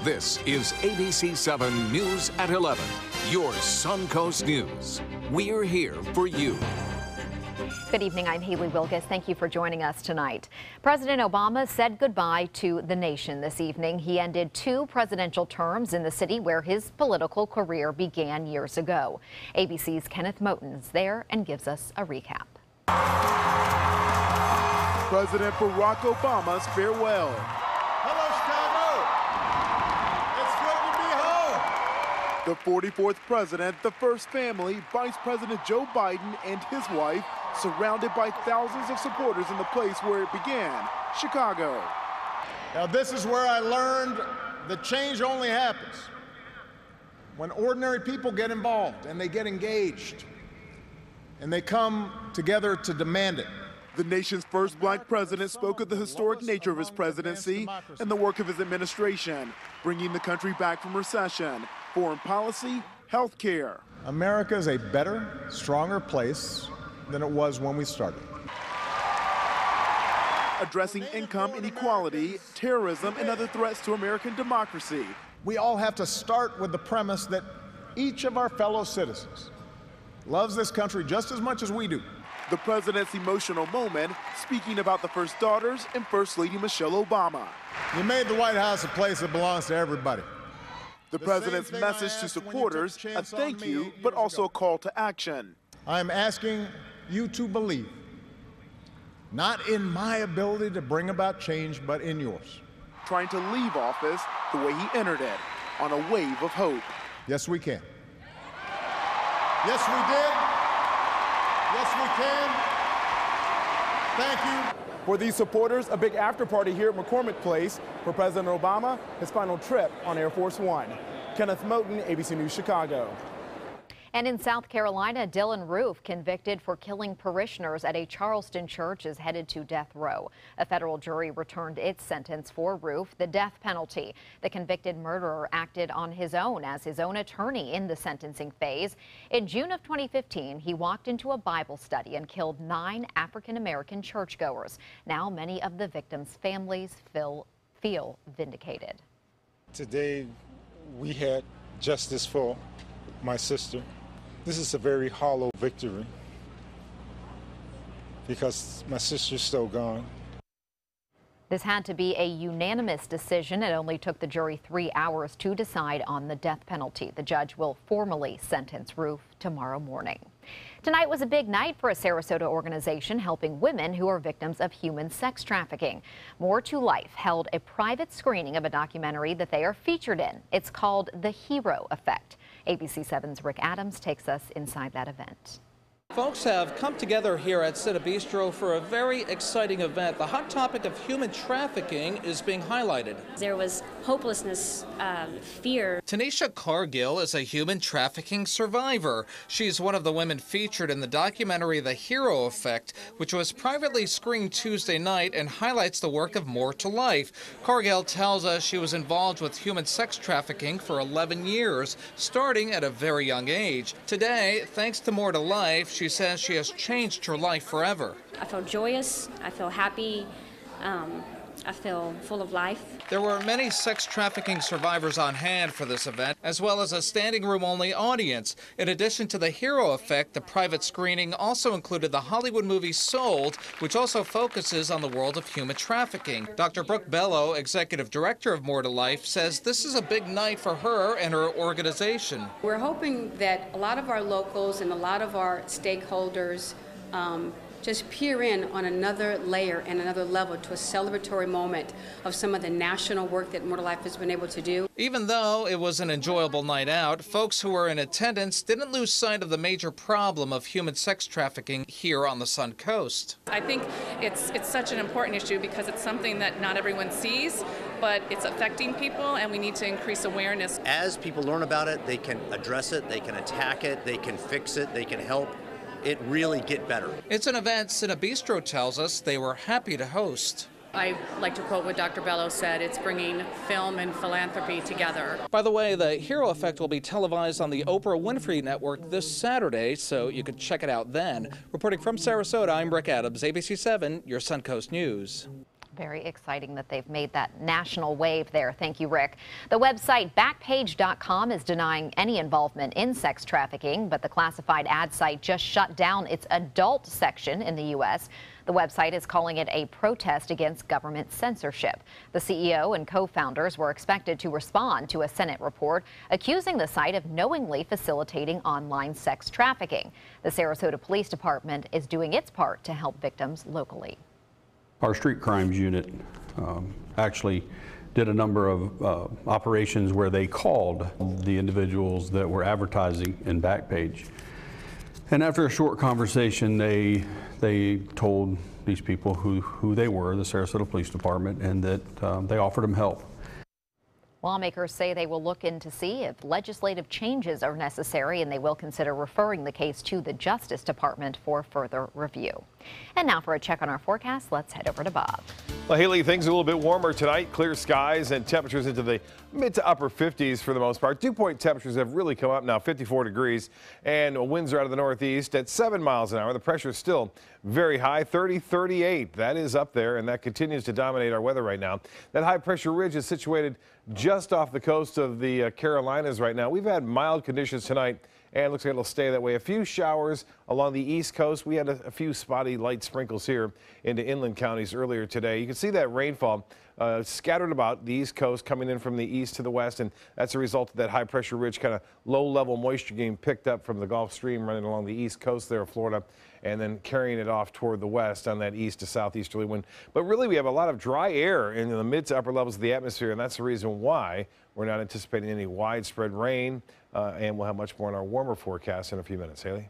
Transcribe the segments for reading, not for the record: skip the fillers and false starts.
This is ABC7 News at 11, your Suncoast News. We're here for you. Good evening, I'm Haley Wilgus. Thank you for joining us tonight. President Obama said goodbye to the nation this evening. He ended 2 presidential terms in the city where his political career began years ago. ABC's Kenneth Moten is there and gives us a recap. President Barack Obama's farewell. Hello, Chicago. It's good to be home. The 44th president, the first family, Vice President Joe Biden and his wife, surrounded by thousands of supporters in the place where it began, Chicago. Now, this is where I learned that change only happens when ordinary people get involved and they get engaged and they come together to demand it. The nation's first black president spoke of the historic nature of his presidency and the work of his administration, bringing the country back from recession, foreign policy, health care. America is a better, stronger place than it was when we started. Addressing income inequality, terrorism, and other threats to American democracy. We all have to start with the premise that each of our fellow citizens loves this country just as much as we do. The president's emotional moment, speaking about the first daughters and First Lady Michelle Obama. You made the White House a place that belongs to everybody. The president's message to supporters, a thank you, but also a call to action. I'm asking you to believe, not in my ability to bring about change, but in yours. Trying to leave office the way he entered it, on a wave of hope. Yes, we can. Yes, we did. Yes, we can. Thank you. For these supporters, a big after-party here at McCormick Place for President Obama, his final trip on Air Force One. Kenneth Moten, ABC News, Chicago. And in South Carolina, Dylan Roof, convicted for killing parishioners at a Charleston church, is headed to death row. A federal jury returned its sentence for Roof, the death penalty. The convicted murderer acted on his own as his own attorney in the sentencing phase. In June of 2015, he walked into a Bible study and killed 9 African-American churchgoers. Now many of the victims' families feel vindicated. Today, we had justice for my sister. This is a very hollow victory because my sister's still gone. This had to be a unanimous decision. It only took the jury 3 hours to decide on the death penalty. The judge will formally sentence Roof tomorrow morning. Tonight was a big night for a Sarasota organization helping women who are victims of human sex trafficking. More to Life held a private screening of a documentary that they are featured in. It's called The Hero Effect. ABC7's Rick Adams takes us inside that event. Folks have come together here at Cita Bistro for a very exciting event. The hot topic of human trafficking is being highlighted. There was hopelessness, fear. Tanisha Cargill is a human trafficking survivor. She's one of the women featured in the documentary The Hero Effect, which was privately screened Tuesday night and highlights the work of More to Life. Cargill tells us she was involved with human sex trafficking for 11 years, starting at a very young age. Today, thanks to More to Life, she says she has changed her life forever. I feel joyous, I feel happy, I feel full of life. There were many sex trafficking survivors on hand for this event, as well as a standing room only audience. In addition to The Hero Effect, the private screening also included the Hollywood movie Sold, which also focuses on the world of human trafficking. Dr. Brooke Bello, executive director of More to Life, says this is a big night for her and her organization. We're hoping that a lot of our locals and a lot of our stakeholders just peer in on another layer and another level to a celebratory moment of some of the national work that More to Life has been able to do. Even though it was an enjoyable night out, folks who were in attendance didn't lose sight of the major problem of human sex trafficking here on the Sun Coast. I think it's such an important issue because it's something that not everyone sees, but it's affecting people and we need to increase awareness. As people learn about it, they can address it, they can attack it, they can fix it, they can help it really get better. It's an event Cita Bistro tells us they were happy to host. I like to quote what Dr. Bello said, it's bringing film and philanthropy together. By the way, The Hero Effect will be televised on the Oprah Winfrey Network this Saturday, so you can check it out then. Reporting from Sarasota, I'm Rick Adams, ABC7, your Suncoast News. Very exciting that they've made that national wave there. Thank you, Rick. The website Backpage.com is denying any involvement in sex trafficking, but the classified ad site just shut down its adult section in the U.S. The website is calling it a protest against government censorship. The CEO and co-founders were expected to respond to a Senate report accusing the site of knowingly facilitating online sex trafficking. The Sarasota Police Department is doing its part to help victims locally. Our street crimes unit actually did a number of operations where they called the individuals that were advertising in Backpage. And after a short conversation, they told these people who they were, the Sarasota Police Department, and that they offered them help. Lawmakers say they will look in to see if legislative changes are necessary, and they will consider referring the case to the Justice Department for further review. And now for a check on our forecast, let's head over to Bob. Well, Haley, things are a little bit warmer tonight. Clear skies and temperatures into the mid to upper 50s for the most part. Dew point temperatures have really come up now, 54 degrees, and winds are out of the northeast at 7 miles an hour. The pressure is still very high, 30, 38. That is up there, and that continues to dominate our weather right now. That high pressure ridge is situated just off the coast of the Carolinas right now. We've had mild conditions tonight, and it looks like it'll stay that way. A few showers along the east coast. We had a few spotty light sprinkles here into inland counties earlier today. You can see that rainfall scattered about the east coast coming in from the east to the west, and that's a result of that high pressure ridge, kind of low level moisture getting picked up from the Gulf Stream running along the east coast there of Florida, and then carrying it off toward the west on that east to southeasterly wind. But really, we have a lot of dry air in the mid to upper levels of the atmosphere, and that's the reason why we're not anticipating any widespread rain, and we'll have much more in our warmer forecast in a few minutes. Haley?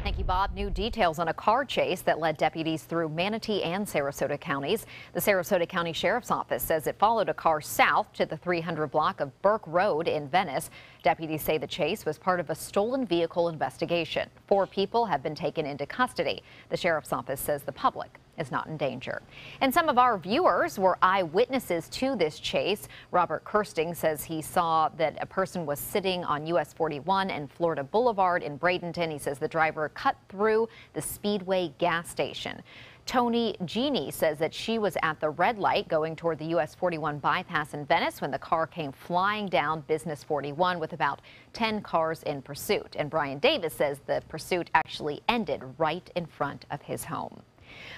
Thank you, Bob. New details on a car chase that led deputies through Manatee and Sarasota counties. The Sarasota County Sheriff's Office says it followed a car south to the 300 block of Burke Road in Venice. Deputies say the chase was part of a stolen vehicle investigation. 4 people have been taken into custody. The Sheriff's Office says the public is not in danger. And some of our viewers were eyewitnesses to this chase. Robert Kirsting says he saw that a person was sitting on US 41 and Florida Boulevard in Bradenton. He says the driver cut through the Speedway gas station. Tony Genie says that she was at the red light going toward the US 41 bypass in Venice when the car came flying down Business 41 with about 10 cars in pursuit. And Brian Davis says the pursuit actually ended right in front of his home.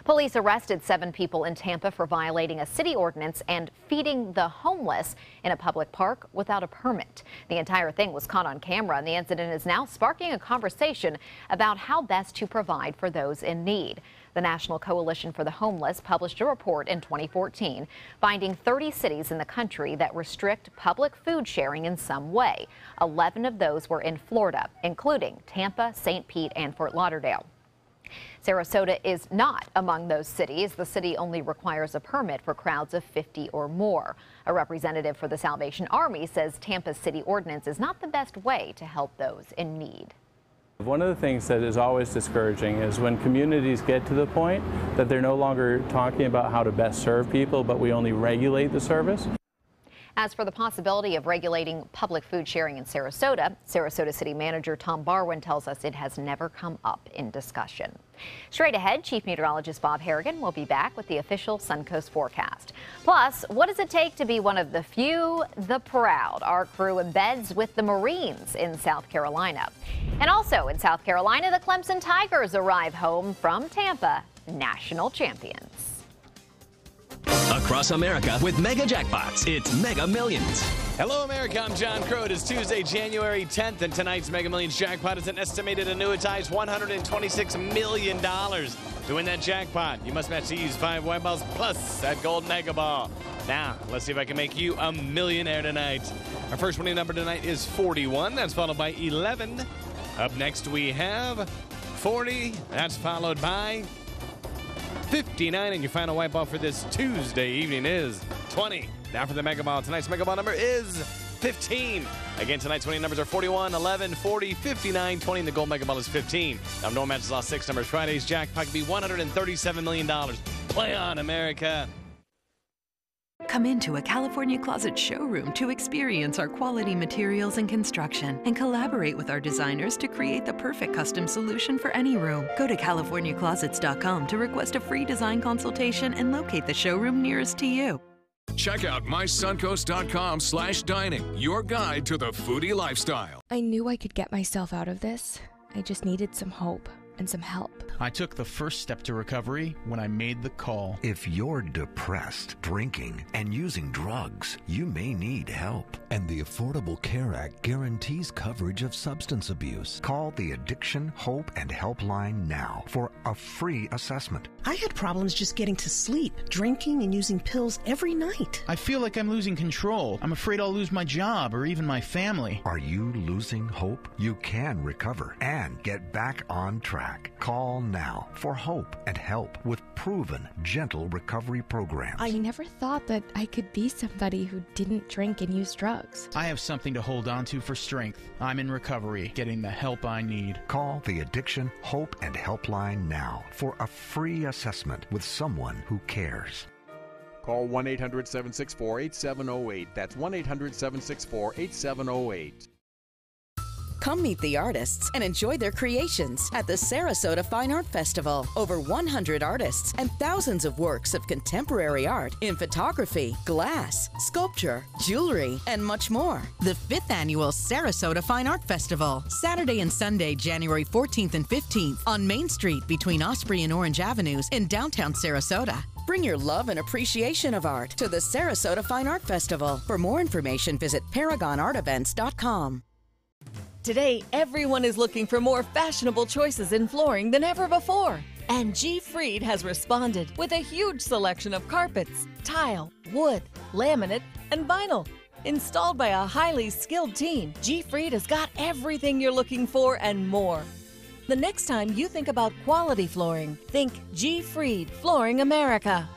Police arrested 7 people in Tampa for violating a city ordinance and feeding the homeless in a public park without a permit. The entire thing was caught on camera, and the incident is now sparking a conversation about how best to provide for those in need. The National Coalition for the Homeless published a report in 2014 finding 30 cities in the country that restrict public food sharing in some way. 11 of those were in Florida, including Tampa, St. Pete, and Fort Lauderdale. Sarasota is not among those cities. The city only requires a permit for crowds of 50 or more. A representative for the Salvation Army says Tampa's city ordinance is not the best way to help those in need. One of the things that is always discouraging is when communities get to the point that they're no longer talking about how to best serve people, but we only regulate the service. As for the possibility of regulating public food sharing in Sarasota, Sarasota City Manager Tom Barwin tells us it has never come up in discussion. Straight ahead, Chief Meteorologist Bob Harrigan will be back with the official Suncoast forecast. Plus, what does it take to be one of the few, the proud? Our crew embeds with the Marines in South Carolina. And also in South Carolina, the Clemson Tigers arrive home from Tampa, national champions. Across America with Mega Jackpots, it's Mega Millions. Hello, America. I'm John Crow. It is Tuesday, January 10th, and tonight's Mega Millions jackpot is an estimated annuitized $126 million. To win that jackpot, you must match these 5 white balls plus that gold mega ball. Now, let's see if I can make you a millionaire tonight. Our first winning number tonight is 41. That's followed by 11. Up next, we have 40. That's followed by 59, and your final white ball for this Tuesday evening is 20. Now for the Mega Ball. Tonight's Mega Ball number is 15. Again, tonight's winning numbers are 41, 11, 40, 59, 20, and the gold Mega Ball is 15. Now, no match has lost 6 numbers. Friday's jackpot could be $137 million. Play on, America. Come into a California Closet showroom to experience our quality materials and construction and collaborate with our designers to create the perfect custom solution for any room. Go to CaliforniaClosets.com to request a free design consultation and locate the showroom nearest to you. Check out mysuncoast.com/dining, your guide to the foodie lifestyle. I knew I could get myself out of this. I just needed some hope and some help. I took the first step to recovery when I made the call. If you're depressed, drinking, and using drugs, you may need help. And the Affordable Care Act guarantees coverage of substance abuse. Call the Addiction, Hope, and Helpline now for a free assessment. I had problems just getting to sleep, drinking and using pills every night. I feel like I'm losing control. I'm afraid I'll lose my job or even my family. Are you losing hope? You can recover and get back on track. Call now for hope and help with proven, gentle recovery programs. I never thought that I could be somebody who didn't drink and use drugs. I have something to hold on to for strength. I'm in recovery, getting the help I need. Call the Addiction, Hope, and Helpline now for a free assessment with someone who cares. Call 1-800-764-8708. That's 1-800-764-8708. Come meet the artists and enjoy their creations at the Sarasota Fine Art Festival. Over 100 artists and thousands of works of contemporary art in photography, glass, sculpture, jewelry, and much more. The 5th Annual Sarasota Fine Art Festival, Saturday and Sunday, January 14th and 15th on Main Street between Osprey and Orange Avenues in downtown Sarasota. Bring your love and appreciation of art to the Sarasota Fine Art Festival. For more information, visit ParagonArtEvents.com. Today, everyone is looking for more fashionable choices in flooring than ever before. And G. Fried has responded with a huge selection of carpets, tile, wood, laminate, and vinyl. Installed by a highly skilled team, G. Fried has got everything you're looking for and more. The next time you think about quality flooring, think G. Fried Flooring America.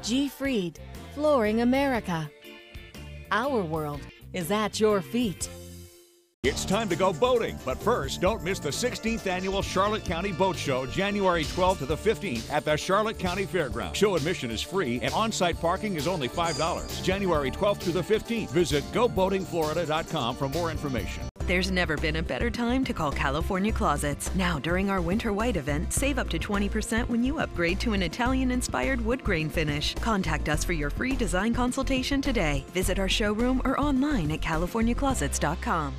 G. Fried Flooring America. Our world is at your feet. It's time to go boating, but first, don't miss the 16th Annual Charlotte County Boat Show, January 12th to the 15th at the Charlotte County Fairgrounds. Show admission is free and on-site parking is only $5. January 12th through the 15th. Visit GoBoatingFlorida.com for more information. There's never been a better time to call California Closets. Now, during our Winter White event, save up to 20% when you upgrade to an Italian-inspired wood grain finish. Contact us for your free design consultation today. Visit our showroom or online at CaliforniaClosets.com.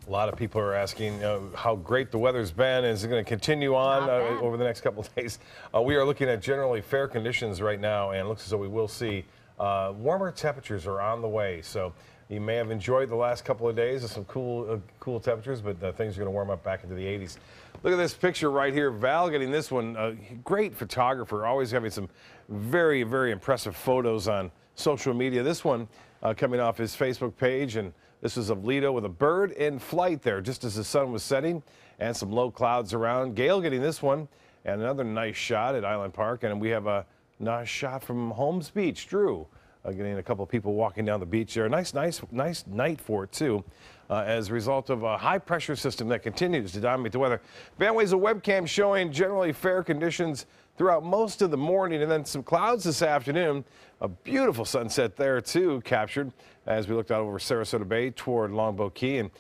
A lot of people are asking how great the weather's been. Is it going to continue on over the next couple of days? We are looking at generally fair conditions right now, and it looks as though we will see warmer temperatures are on the way. So you may have enjoyed the last couple of days of some cool temperatures, but things are going to warm up back into the 80s. Look at this picture right here. Val getting this one. Great photographer, always having some very, very impressive photos on social media. This one coming off his Facebook page, and this is of Lido with a bird in flight there just as the sun was setting and some low clouds around. Gail getting this one, and another nice shot at Island Park. And we have a nice shot from Holmes Beach. Drew getting a couple of people walking down the beach there. Nice night for it, too, as a result of a high-pressure system that continues to dominate the weather. Vanway's a webcam showing generally fair conditions throughout most of the morning, and then some clouds this afternoon. A beautiful sunset there, too, captured as we looked out over Sarasota Bay toward Longboat Key. And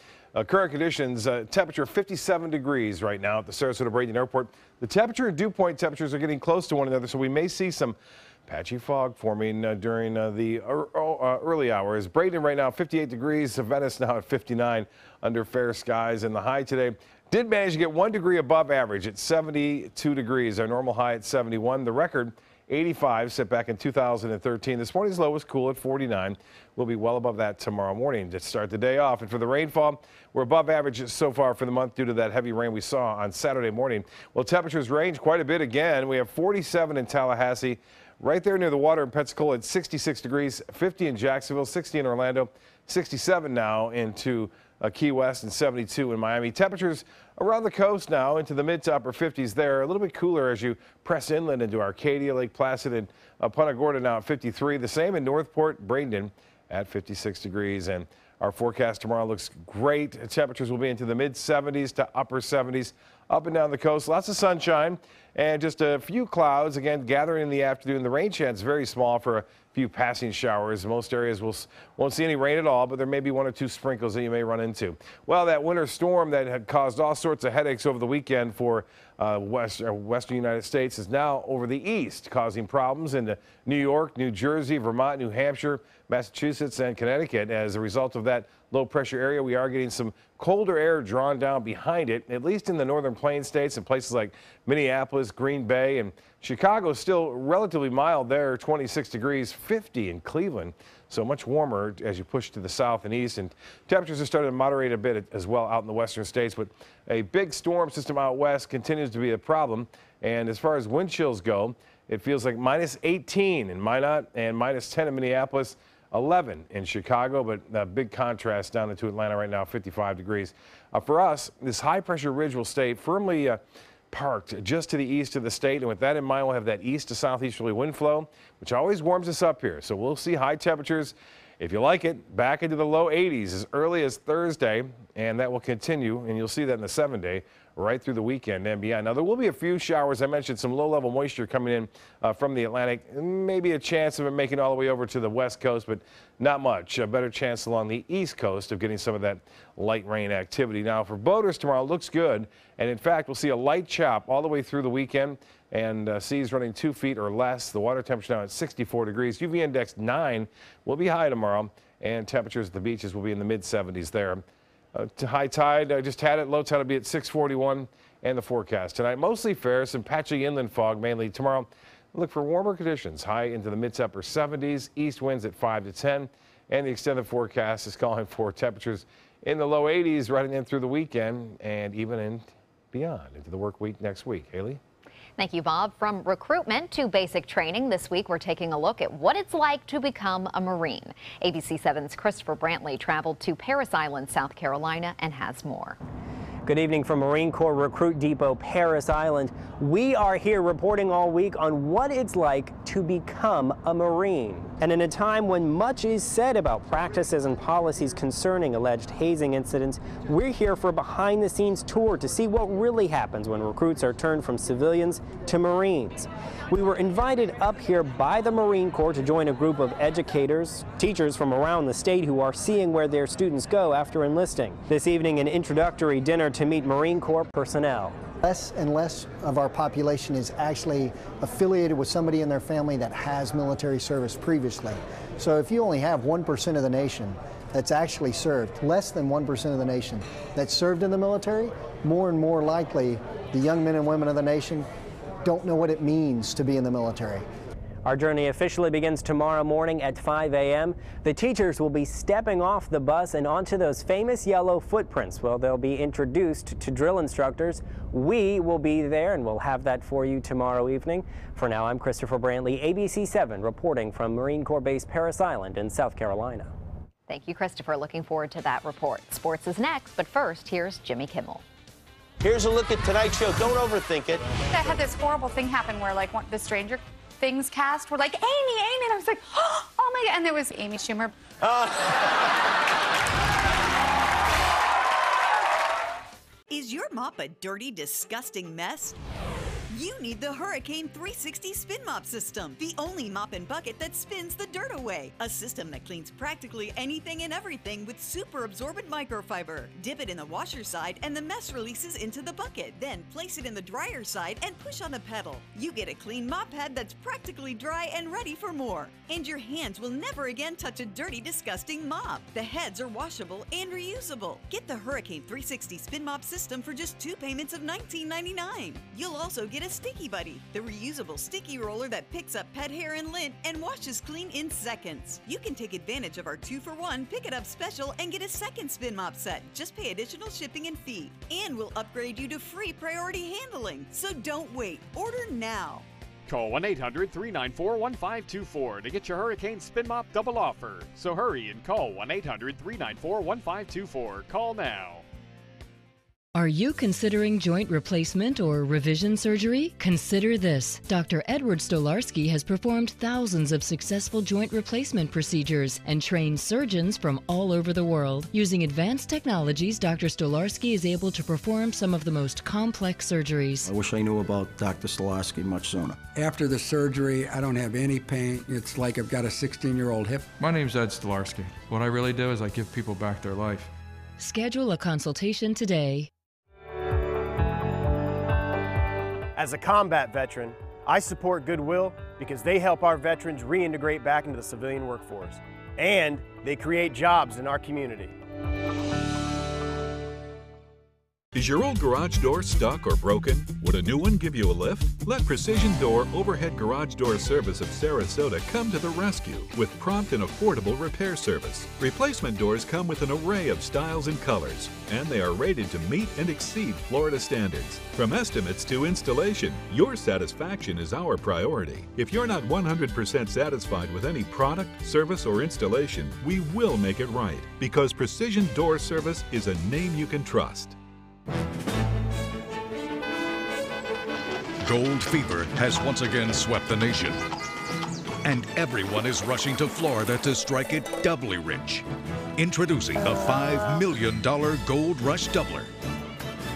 current conditions, temperature 57 degrees right now at the Sarasota Bradenton Airport. The temperature and dew point temperatures are getting close to one another, so we may see some patchy fog forming during the early hours. Bradenton right now 58 degrees, Venice now at 59 under fair skies, and the high today did manage to get 1 degree above average at 72 degrees. Our normal high at 71. The record 85 set back in 2013. This morning's low was cool at 49. We'll be well above that tomorrow morning to start the day off. And for the rainfall, we're above average so far for the month due to that heavy rain we saw on Saturday morning. Well, temperatures range quite a bit again. We have 47 in Tallahassee, right there near the water in Pensacola at 66 degrees, 50 in Jacksonville, 60 in Orlando, 67 now into Key West and 72 in Miami. Temperatures around the coast now into the mid to upper 50s there. A little bit cooler as you press inland into Arcadia, Lake Placid, and Punta Gorda now at 53. The same in Northport, Bradenton at 56 degrees. And our forecast tomorrow looks great. Temperatures will be into the mid 70s to upper 70s up and down the coast. Lots of sunshine and just a few clouds again gathering in the afternoon. The rain chance very small for a few passing showers. Most areas won't see any rain at all, but there may be 1 or 2 sprinkles that you may run into. Well, that winter storm that had caused all sorts of headaches over the weekend for western United States is now over the east, causing problems in New York, New Jersey, Vermont, New Hampshire, Massachusetts, and Connecticut. As a result of that low pressure area, we are getting some colder air drawn down behind it, at least in the northern plain states and places like Minneapolis, Green Bay, and Chicago. Still relatively mild there, 26 degrees, 50 in Cleveland. So much warmer as you push to the south and east, and temperatures are starting to moderate a bit as well out in the western states. But a big storm system out west continues to be a problem. And as far as wind chills go, it feels like minus 18 in Minot and minus 10 in Minneapolis, 11 in Chicago, but a big contrast down into Atlanta right now, 55 degrees. For us, this high pressure ridge will stay firmly parked just to the east of the state. And with that in mind, we'll have that east to southeasterly wind flow, which always warms us up here. So we'll see high temperatures, if you like it, back into the low 80s as early as Thursday. And that will continue. And you'll see that in the 7-day right through the weekend and beyond. Now, there will be a few showers. I mentioned some low-level moisture coming in from the Atlantic. Maybe a chance of it making it all the way over to the west coast, but not much. A better chance along the east coast of getting some of that light rain activity. Now, for boaters tomorrow, looks good. And, in fact, we'll see a light chop all the way through the weekend and seas running 2 feet or less. The water temperature now at 64 degrees. UV index 9 will be high tomorrow, and temperatures at the beaches will be in the mid-70s there. To high tide, I just had it. Low tide will be at 6:41, and the forecast tonight mostly fair. Some patchy inland fog mainly tomorrow. Look for warmer conditions, high into the mid to upper 70s. East winds at 5 to 10, and the extended forecast is calling for temperatures in the low 80s running in through the weekend and even in beyond into the work week next week. Haley. Thank you, Bob. From recruitment to basic training, this week we're taking a look at what it's like to become a Marine. ABC7's Christopher Brantley traveled to Parris Island, South Carolina, and has more. Good evening from Marine Corps Recruit Depot, Parris Island. We are here reporting all week on what it's like to become a Marine. And in a time when much is said about practices and policies concerning alleged hazing incidents, we're here for a behind-the-scenes tour to see what really happens when recruits are turned from civilians to Marines. We were invited up here by the Marine Corps to join a group of educators, teachers from around the state who are seeing where their students go after enlisting. This evening, an introductory dinner to meet Marine Corps personnel. Less and less of our population is actually affiliated with somebody in their family that has military service previously. So if you only have 1% of the nation that's actually served, less than 1% of the nation that's served in the military, more and more likely the young men and women of the nation don't know what it means to be in the military. Our journey officially begins tomorrow morning at 5 a.m. The teachers will be stepping off the bus and onto those famous yellow footprints. Well, they'll be introduced to drill instructors. We will be there, and we'll have that for you tomorrow evening. For now, I'm Christopher Brantley, ABC7, reporting from Marine Corps Base Parris Island in South Carolina. Thank you, Christopher. Looking forward to that report. Sports is next, but first, here's Jimmy Kimmel. Here's a look at tonight's show. Don't overthink it. I had this horrible thing happen where, like, the Stranger Things cast were like, Amy, and I was like, oh my God, and there was Amy Schumer. Is your mop a dirty, disgusting mess? You need the Hurricane 360 Spin Mop System, the only mop and bucket that spins the dirt away. A system that cleans practically anything and everything with super absorbent microfiber. Dip it in the washer side and the mess releases into the bucket. Then place it in the dryer side and push on the pedal. You get a clean mop head that's practically dry and ready for more. And your hands will never again touch a dirty, disgusting mop. The heads are washable and reusable. Get the Hurricane 360 Spin Mop System for just 2 payments of $19.99. You'll also get a Sticky Buddy, the reusable sticky roller that picks up pet hair and lint and washes clean in seconds. You can take advantage of our 2-for-1 Pick It Up special and get a second spin mop set. Just pay additional shipping and fee. And we'll upgrade you to free priority handling. So don't wait. Order now. Call 1-800-394-1524 to get your Hurricane Spin Mop double offer. So hurry and call 1-800-394-1524. Call now. Are you considering joint replacement or revision surgery? Consider this. Dr. Edward Stolarski has performed thousands of successful joint replacement procedures and trained surgeons from all over the world. Using advanced technologies, Dr. Stolarski is able to perform some of the most complex surgeries. I wish I knew about Dr. Stolarski much sooner. After the surgery, I don't have any pain. It's like I've got a 16-year-old hip. My name's Ed Stolarski. What I really do is I give people back their life. Schedule a consultation today. As a combat veteran, I support Goodwill because they help our veterans reintegrate back into the civilian workforce, and they create jobs in our community. Is your old garage door stuck or broken? Would a new one give you a lift? Let Precision Door Overhead Garage Door Service of Sarasota come to the rescue with prompt and affordable repair service. Replacement doors come with an array of styles and colors, and they are rated to meet and exceed Florida standards. From estimates to installation, your satisfaction is our priority. If you're not 100% satisfied with any product, service, or installation, we will make it right, because Precision Door Service is a name you can trust. Gold fever has once again swept the nation, and everyone is rushing to Florida to strike it doubly rich. Introducing the $5 million Gold Rush Doubler.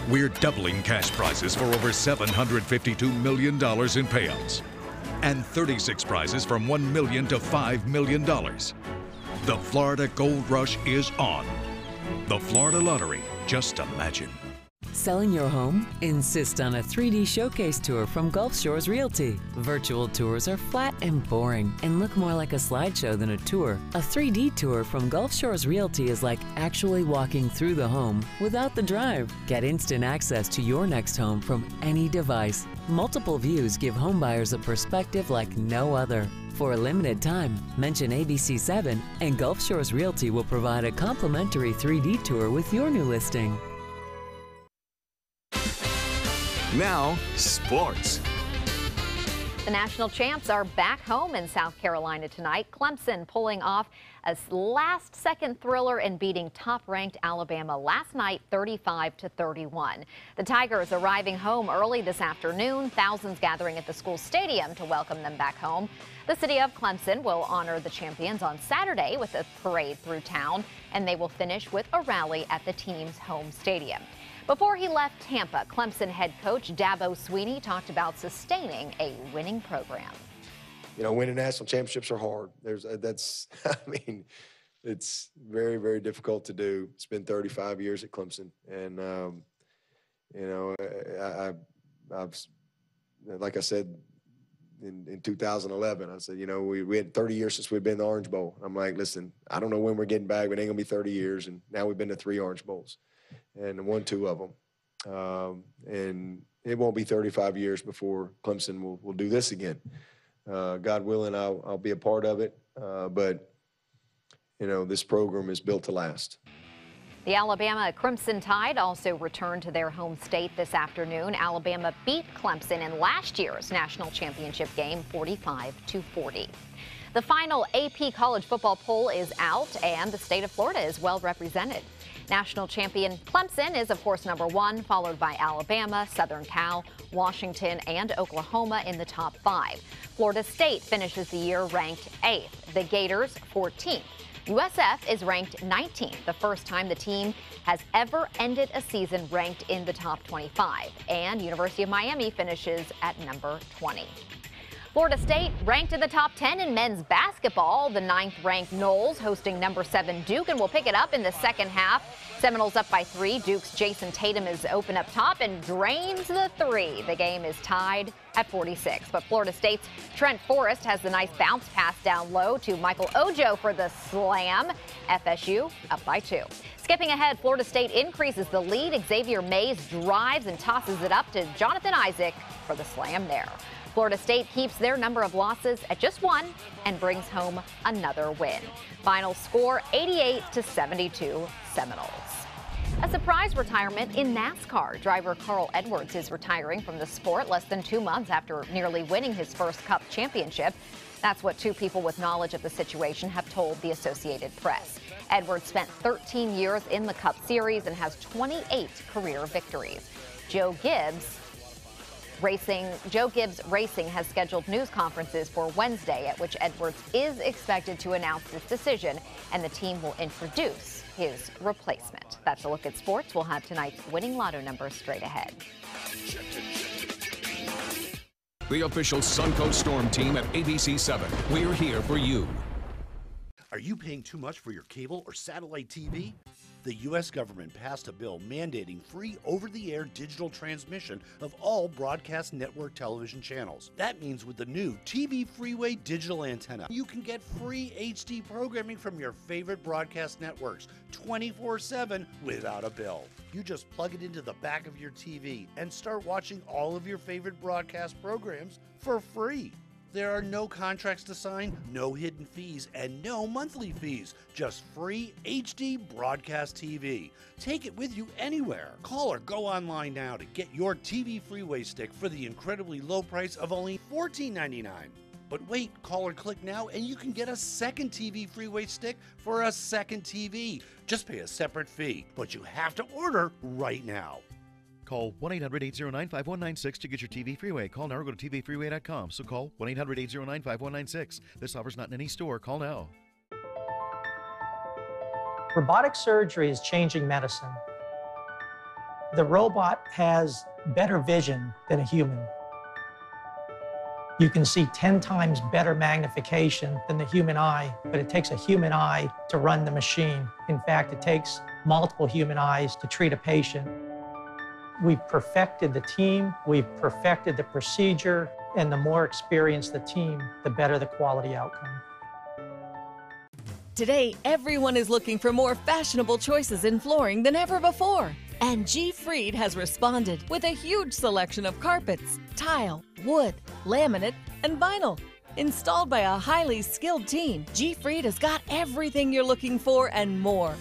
We're doubling cash prizes for over $752 million in payouts, and 36 prizes from $1 million to $5 million. The Florida Gold Rush is on. The Florida Lottery, just imagine. Selling your home? Insist on a 3D showcase tour from Gulf Shores Realty. Virtual tours are flat and boring and look more like a slideshow than a tour. A 3D tour from Gulf Shores Realty is like actually walking through the home without the drive. Get instant access to your next home from any device. Multiple views give homebuyers a perspective like no other. For a limited time, mention ABC7 and Gulf Shores Realty will provide a complimentary 3D tour with your new listing. Now, sports. The national champs are back home in South Carolina tonight. Clemson pulling off a last-second thriller and beating top-ranked Alabama last night 35-31. The Tigers arriving home early this afternoon, thousands gathering at the school stadium to welcome them back home. The city of Clemson will honor the champions on Saturday with a parade through town, and they will finish with a rally at the team's home stadium. Before he left Tampa, Clemson head coach Dabo Swinney talked about sustaining a winning program. You know, winning national championships are hard. It's very, very difficult to do. It's been 35 years at Clemson, and you know, I've like I said in 2011, I said, you know, we had 30 years since we've been in the Orange Bowl. I'm like, listen, I don't know when we're getting back, but it ain't gonna be 30 years, and now we've been to 3 Orange Bowls. And won 2 of them. And it won't be 35 years before Clemson will do this again. God willing, I'll be a part of it. But, you know, this program is built to last. The Alabama Crimson Tide also returned to their home state this afternoon. Alabama beat Clemson in last year's national championship game 45-40. The final AP college football poll is out, and the state of Florida is well represented. National champion Clemson is, of course, #1, followed by Alabama, Southern Cal, Washington, and Oklahoma in the top 5. Florida State finishes the year ranked 8th. The Gators 14th. USF is ranked 19th, the first time the team has ever ended a season ranked in the top 25. And University of Miami finishes at number 20. Florida State ranked in the top 10 in men's basketball. The 9th-ranked Noles hosting number 7 Duke and will pick it up in the second half. Seminoles up by 3. Duke's Jason Tatum is open up top and drains the 3. The game is tied at 46. But Florida State's Trent Forrest has the nice bounce pass down low to Michael Ojo for the slam. FSU up by 2. Skipping ahead, Florida State increases the lead. Xavier Mays drives and tosses it up to Jonathan Isaac for the slam there. Florida State keeps their number of losses at just 1 and brings home another win. Final score 88-72 Seminoles. A surprise retirement in NASCAR. Driver Carl Edwards is retiring from the sport less than 2 months after nearly winning his first Cup championship. That's what two people with knowledge of the situation have told the Associated Press. Edwards spent 13 years in the Cup Series and has 28 career victories. Joe Gibbs Racing has scheduled news conferences for Wednesday, at which Edwards is expected to announce his decision, and the team will introduce his replacement. That's a look at sports. We'll have tonight's winning lotto numbers straight ahead. The official Suncoast Storm team at ABC7. We're here for you. Are you paying too much for your cable or satellite TV? The U.S. government passed a bill mandating free over-the-air digital transmission of all broadcast network television channels. That means with the new TV Freeway digital antenna, you can get free HD programming from your favorite broadcast networks 24/7 without a bill. You just plug it into the back of your TV and start watching all of your favorite broadcast programs for free. There are no contracts to sign, no hidden fees, and no monthly fees. Just free HD broadcast TV. Take it with you anywhere. Call or go online now to get your TV Freeway stick for the incredibly low price of only $14.99. But wait, call or click now and you can get a second TV Freeway stick for a second TV. Just pay a separate fee, but you have to order right now. Call 1-800-809-5196 to get your TV Freeway. Call now or go to tvfreeway.com. So call 1-800-809-5196. This offer's not in any store. Call now. Robotic surgery is changing medicine. The robot has better vision than a human. You can see 10 times better magnification than the human eye, but it takes a human eye to run the machine. In fact, it takes multiple human eyes to treat a patient. We've perfected the team, we've perfected the procedure, and the more experienced the team, the better the quality outcome. Today, everyone is looking for more fashionable choices in flooring than ever before. And G. Fried has responded with a huge selection of carpets, tile, wood, laminate, and vinyl. Installed by a highly skilled team, G. Fried has got everything you're looking for and more.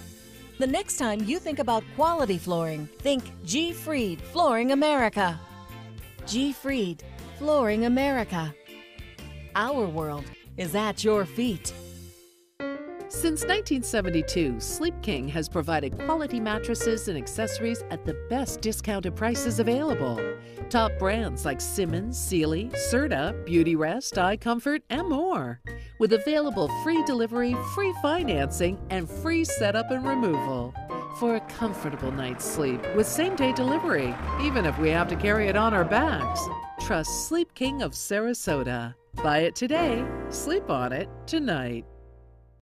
The next time you think about quality flooring, think G. Fried Flooring America. G. Fried Flooring America. Our world is at your feet. Since 1972, Sleep King has provided quality mattresses and accessories at the best discounted prices available. Top brands like Simmons, Sealy, Serta, Beautyrest, iComfort, and more. With available free delivery, free financing, and free setup and removal. For a comfortable night's sleep with same-day delivery, even if we have to carry it on our backs. Trust Sleep King of Sarasota. Buy it today, sleep on it tonight.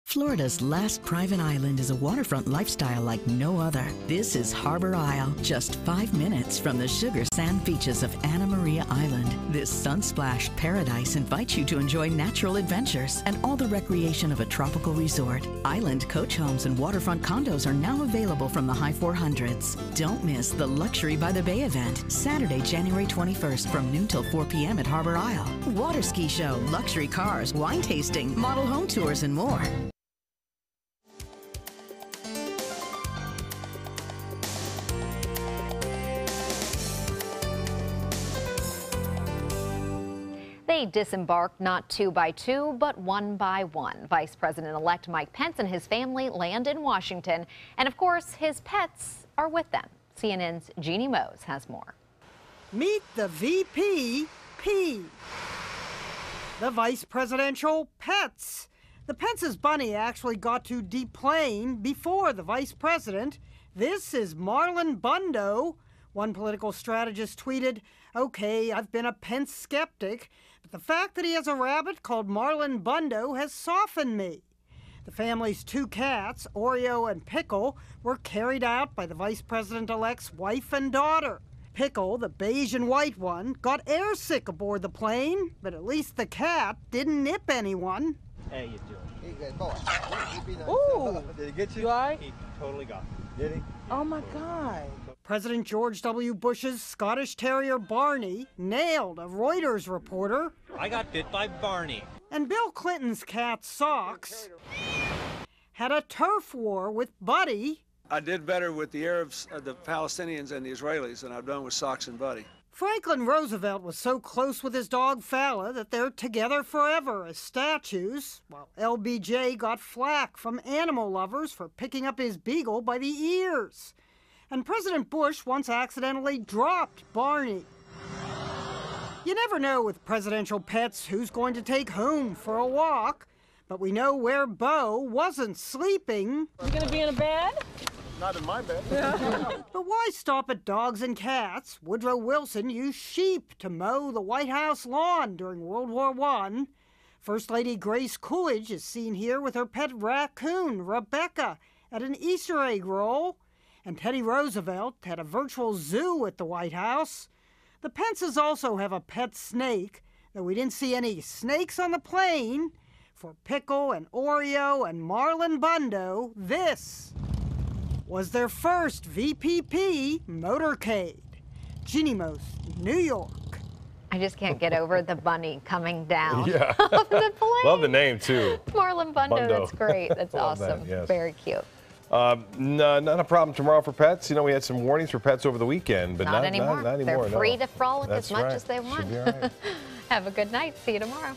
Florida's last private island is a waterfront lifestyle like no other. This is Harbor Isle, just 5 minutes from the sugar sand beaches of Anna Maria Island. This sun-splashed paradise invites you to enjoy natural adventures and all the recreation of a tropical resort. Island coach homes and waterfront condos are now available from the high 400s. Don't miss the Luxury by the Bay event, Saturday, January 21st from noon till 4 p.m. at Harbor Isle. Water ski show, luxury cars, wine tasting, model home tours, and more. They disembarked not 2 by 2, but 1 by 1. Vice President-elect Mike Pence and his family land in Washington, and of course, his pets are with them. CNN's Jeannie Mose has more. Meet the VP P, the vice presidential pets. The Pence's bunny actually got to deplane before the vice president. This is Marlon Bundo. One political strategist tweeted, "Okay, I've been a Pence skeptic, but the fact that he has a rabbit called Marlon Bundo has softened me." The family's 2 cats, Oreo and Pickle, were carried out by the vice president-elect's wife and daughter. Pickle, the beige and white one, got airsick aboard the plane, but at least the cat didn't nip anyone. Hey, you doing? Hey, good boy. Ooh! Did he get you? You all right? He totally got me. Did he? Oh my God. President George W. Bush's Scottish Terrier Barney nailed a Reuters reporter. I got bit by Barney. And Bill Clinton's cat Socks had a turf war with Buddy I did better with the Arabs, the Palestinians, and the Israelis than I've done with Socks and Buddy. Franklin Roosevelt was so close with his dog Fowler that they're together forever as statues, while LBJ got flack from animal lovers for picking up his beagle by the ears. And President Bush once accidentally dropped Barney. You never know with presidential pets who's going to take home for a walk, but we know where Bo wasn't sleeping. You gonna be in a bed? Not in my bed. But why stop at dogs and cats? Woodrow Wilson used sheep to mow the White House lawn during World War I. First Lady Grace Coolidge is seen here with her pet raccoon, Rebecca, at an Easter egg roll. And Teddy Roosevelt had a virtual zoo at the White House. The Pences also have a pet snake, though we didn't see any snakes on the plane. For Pickle and Oreo and Marlon Bundo, this was their first VPP motorcade. Jeannie Most, New York. I just can't get over the bunny coming down Yeah. off the plane. Love the name, too. Marlon Bundo, that's great. That's Love awesome. that, yes. Very cute. No, not a problem tomorrow for pets. You know, we had some warnings for pets over the weekend, but Not anymore. Not anymore. They're free no. to frolic That's as much right. as they want. Should be all right. Have a good night. See you tomorrow.